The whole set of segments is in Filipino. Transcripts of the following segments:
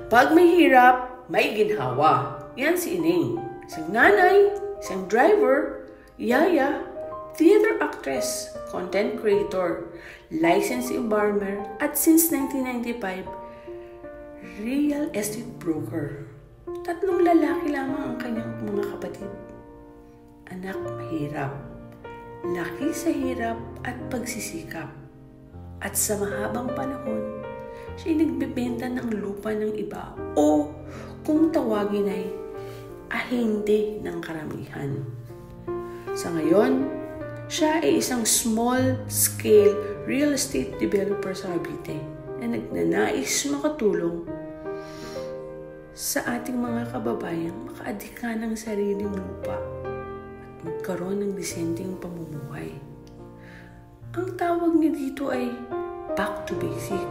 Pag may hirap, may ginhawa. Yan si Ining. Isang nanay, isang driver, yaya, theater actress, content creator, licensed embalmer, at since 1995, real estate broker. 3 lalaki lamang ang kanyang mga kapatid. Anak mahirap, laki sa hirap at pagsisikap. At sa mahabang panahon, siya'y nagbebenta ng lupa ng iba o kung tawagin ay ahente ng karamihan. Sa ngayon, siya ay isang small-scale real estate developer sa Cavite na nagnanais makatulong sa ating mga kababayang makaadhika ng sariling lupa at magkaroon ng disenteng pamumuhay. Ang tawag niya dito ay back to basic.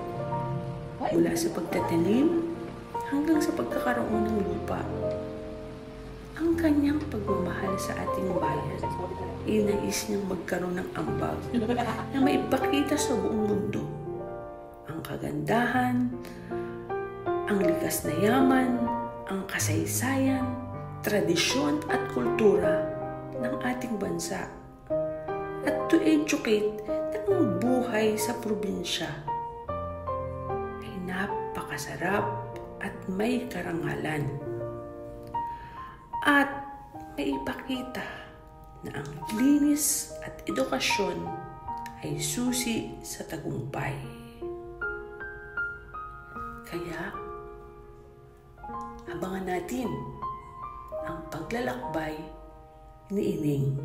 Mula sa pagtatanim hanggang sa pagkakaroon ng lupa. Ang kanyang pagmamahal sa ating bayan, inais niyang magkaroon ng ambag na maipakita sa buong mundo ang kagandahan, ang likas na yaman, ang kasaysayan, tradisyon at kultura ng ating bansa at to educate na ang buhay sa probinsya ay napakasarap at may karangalan at maipakita na ang linis at edukasyon ay susi sa tagumpay. Kaya, abangan natin ang paglalakbay ni Ining.